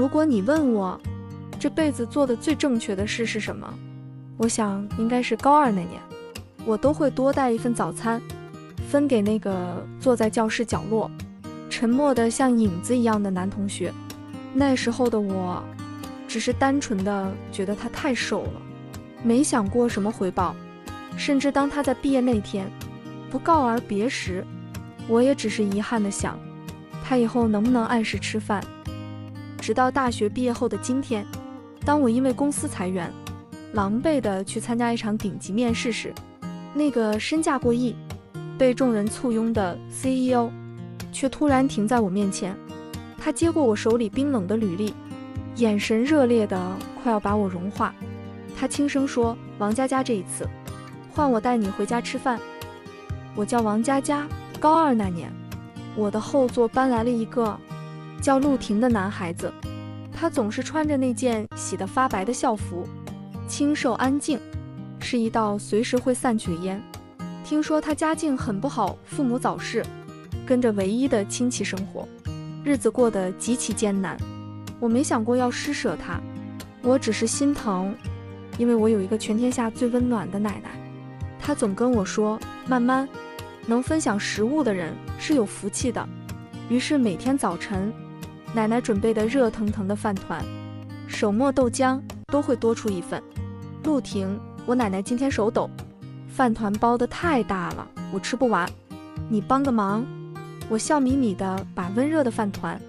如果你问我这辈子做的最正确的事是什么，我想应该是高2那年，我都会多带一份早餐，分给那个坐在教室角落沉默的像影子一样的男同学。那时候的我只是单纯的觉得他太瘦了，没想过什么回报，甚至当他在毕业那天不告而别时，我也只是遗憾的想他以后能不能按时吃饭。直到大学毕业后的今天，当我因为公司裁员狼狈地去参加一场顶级面试时，那个身价过亿被众人簇拥的 CEO 却突然停在我面前。他接过我手里冰冷的履历，眼神热烈的快要把我融化。他轻声说：“王佳佳，这一次换我带你回家吃饭。”我叫王佳佳。高2那年，我的后座搬来了一个叫陆婷的男孩子，他总是穿着那件洗得发白的校服，清瘦安静，是一道随时会散去的烟。听说他家境很不好，父母早逝，跟着唯一的亲戚生活，日子过得极其艰难。我没想过要施舍他，我只是心疼，因为我有一个全天下最温暖的奶奶。她总跟我说，慢慢能分享食物的人是有福气的。于是每天早晨，奶奶准备的热腾腾的饭团、手磨豆浆都会多出一份。陆婷，我奶奶今天手抖，饭团包得太大了，我吃不完，你帮个忙。我笑眯眯地把温热的饭团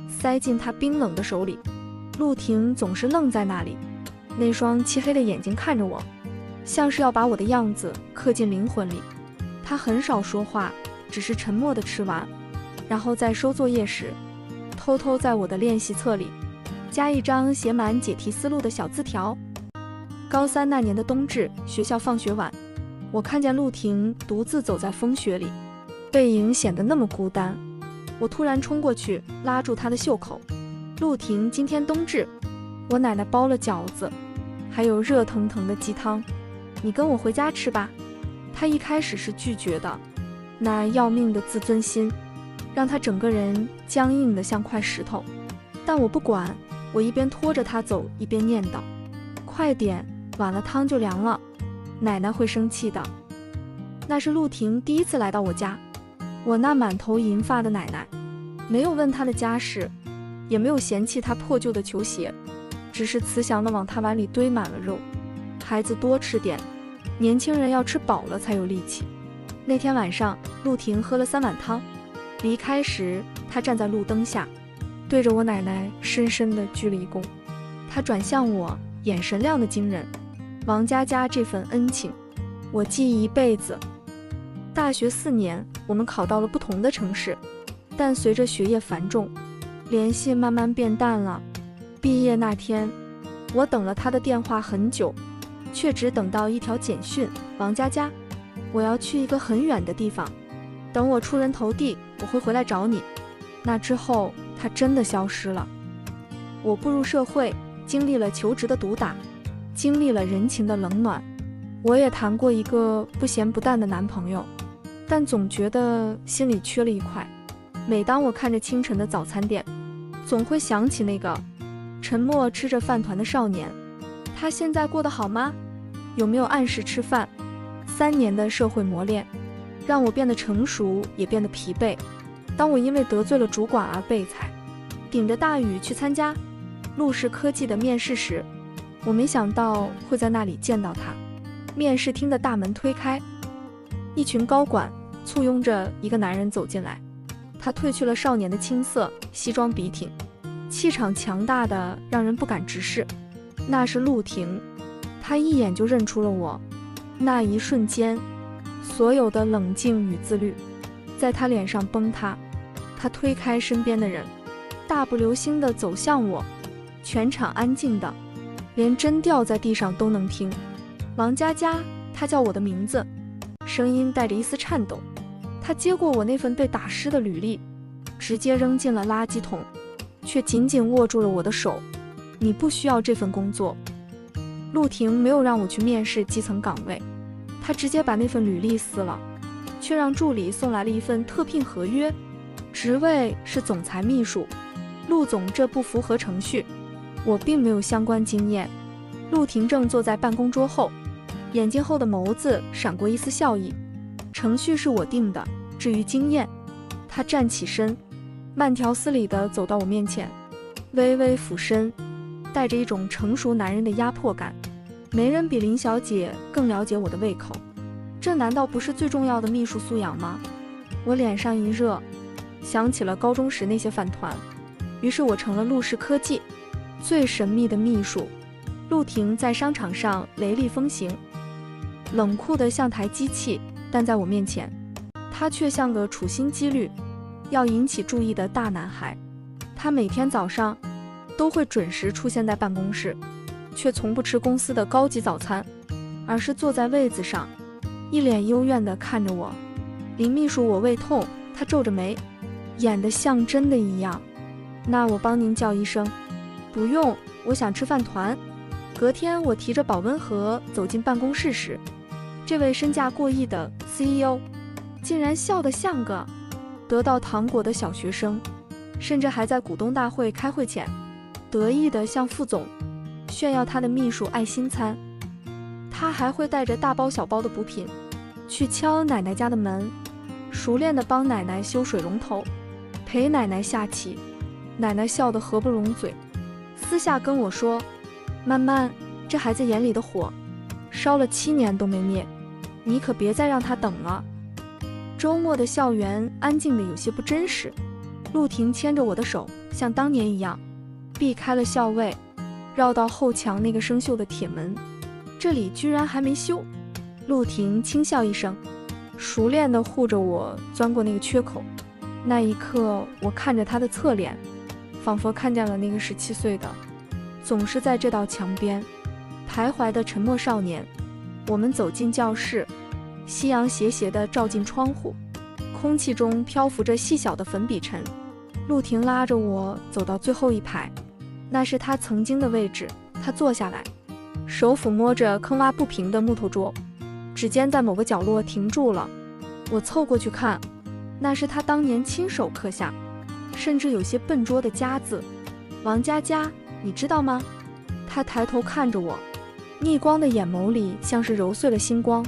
塞进她冰冷的手里。陆婷总是愣在那里，那双漆黑的眼睛看着我，像是要把我的样子刻进灵魂里。她很少说话，只是沉默地吃完，然后在收作业时偷偷在我的练习册里加一张写满解题思路的小字条。高3那年的冬至，学校放学晚，我看见陆婷独自走在风雪里，背影显得那么孤单。我突然冲过去拉住她的袖口，陆婷，今天冬至，我奶奶包了饺子，还有热腾腾的鸡汤，你跟我回家吃吧。她一开始是拒绝的，那要命的自尊心让她整个人僵硬得像块石头。但我不管，我一边拖着她走，一边念叨，快点，晚了汤就凉了，奶奶会生气的。那是陆婷第一次来到我家，我那满头银发的奶奶没有问她的家事，也没有嫌弃她破旧的球鞋，只是慈祥地往她碗里堆满了肉。孩子多吃点，年轻人要吃饱了才有力气。那天晚上，陆婷喝了3碗汤，离开时她站在路灯下，对着我奶奶深深地鞠了一躬。她转向我，眼神亮得惊人。王佳佳这份恩情我记忆一辈子。大学4年，我们考到了不同的城市，但随着学业繁重，联系慢慢变淡了。毕业那天，我等了她的电话很久，却只等到一条简讯：王佳佳，我要去一个很远的地方，等我出人头地，我会回来找你。那之后，她真的消失了。我步入社会，经历了求职的毒打，经历了人情的冷暖，我也谈过一个不咸不淡的男朋友，但总觉得心里缺了一块。每当我看着清晨的早餐店，总会想起那个沉默吃着饭团的少年。他现在过得好吗？有没有按时吃饭？3年的社会磨练让我变得成熟，也变得疲惫。当我因为得罪了主管而被裁，顶着大雨去参加陆氏科技的面试时，我没想到会在那里见到他。面试厅的大门推开，一群高管簇拥着一个男人走进来。他褪去了少年的青涩，西装笔挺，气场强大的让人不敢直视。那是陆婷，他一眼就认出了我。那一瞬间，所有的冷静与自律在他脸上崩塌。他推开身边的人，大步流星地走向我。全场安静的，连针掉在地上都能听。王佳佳，他叫我的名字，声音带着一丝颤抖。他接过我那份被打湿的履历，直接扔进了垃圾桶，却紧紧握住了我的手。你不需要这份工作。陆婷没有让我去面试基层岗位，他直接把那份履历撕了，却让助理送来了一份特聘合约，职位是总裁秘书。陆总，这不符合程序，我并没有相关经验。陆廷正坐在办公桌后，眼睛后的眸子闪过一丝笑意。程序是我定的，至于经验……他站起身，慢条斯理地走到我面前，微微俯身，带着一种成熟男人的压迫感。没人比林小姐更了解我的胃口，这难道不是最重要的秘书素养吗？我脸上一热，想起了高中时那些饭团，于是我成了陆氏科技最神秘的秘书。陆廷在商场上雷厉风行，冷酷得像台机器，但在我面前，他却像个处心积虑要引起注意的大男孩。他每天早上都会准时出现在办公室，却从不吃公司的高级早餐，而是坐在位子上，一脸幽怨地看着我。林秘书，我胃痛。他皱着眉，演得像真的一样。那我帮您叫医生。不用，我想吃饭团。隔天我提着保温盒走进办公室时，这位身价过亿的 CEO 竟然笑得像个得到糖果的小学生，甚至还在股东大会开会前得意地向副总炫耀他的秘书爱心餐。他还会带着大包小包的补品去敲奶奶家的门，熟练地帮奶奶修水龙头，陪奶奶下棋。奶奶笑得合不拢嘴，私下跟我说：“曼曼，这孩子眼里的火烧了7年都没灭，你可别再让他等了。”周末的校园安静得有些不真实。陆廷牵着我的手，像当年一样避开了校尉，绕到后墙那个生锈的铁门。这里居然还没修。陆廷轻笑一声，熟练地护着我钻过那个缺口。那一刻，我看着他的侧脸，仿佛看见了那个17岁的总是在这道墙边徘徊的沉默少年。我们走进教室，夕阳斜斜地照进窗户，空气中漂浮着细小的粉笔尘。陆廷拉着我走到最后一排，那是他曾经的位置。他坐下来，手抚摸着坑洼不平的木头桌，指尖在某个角落停住了。我凑过去看，那是他当年亲手刻下，甚至有些笨拙的家字：“王佳佳，你知道吗？”他抬头看着我，逆光的眼眸里像是揉碎了星光。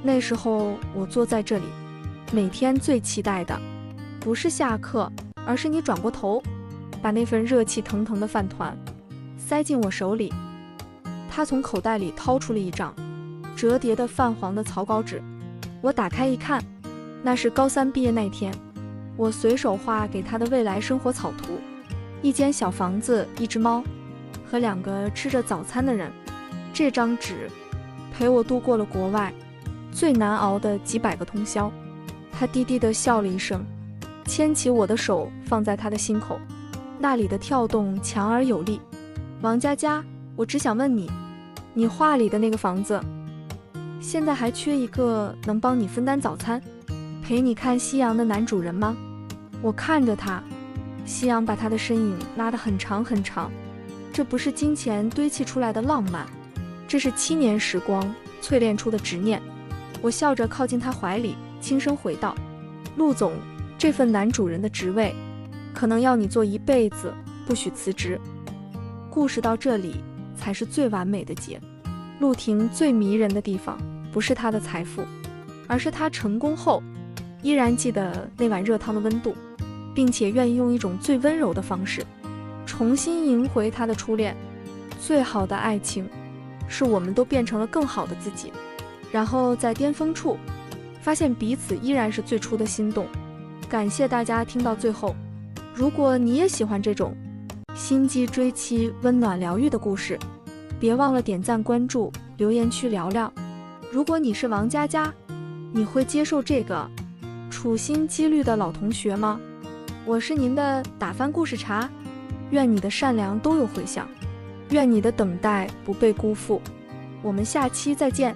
那时候我坐在这里，每天最期待的不是下课，而是你转过头，把那份热气腾腾的饭团塞进我手里。他从口袋里掏出了一张折叠的泛黄的草稿纸，我打开一看，那是高3毕业那天我随手画给他的未来生活草图：一间小房子，一只猫和2个吃着早餐的人。这张纸陪我度过了国外最难熬的几百个通宵。他低低地笑了一声，牵起我的手放在他的心口，那里的跳动强而有力。王佳佳，我只想问你，你画里的那个房子现在还缺一个能帮你分担早餐，陪你看夕阳的男主人吗？我看着他，夕阳把他的身影拉得很长很长。这不是金钱堆砌出来的浪漫，这是7年时光淬炼出的执念。我笑着靠近他怀里，轻声回道：“陆总，这份男主人的职位可能要你做一辈子，不许辞职。”故事到这里才是最完美的结。陆廷最迷人的地方不是他的财富，而是他成功后依然记得那碗热汤的温度，并且愿意用一种最温柔的方式重新赢回他的初恋。最好的爱情是我们都变成了更好的自己，然后在巅峰处发现彼此依然是最初的心动。感谢大家听到最后，如果你也喜欢这种心机追妻温暖疗愈的故事，别忘了点赞关注，留言区聊聊。如果你是王佳佳，你会接受这个处心积虑的老同学吗？我是您的打翻故事茶，愿你的善良都有回响，愿你的等待不被辜负。我们下期再见。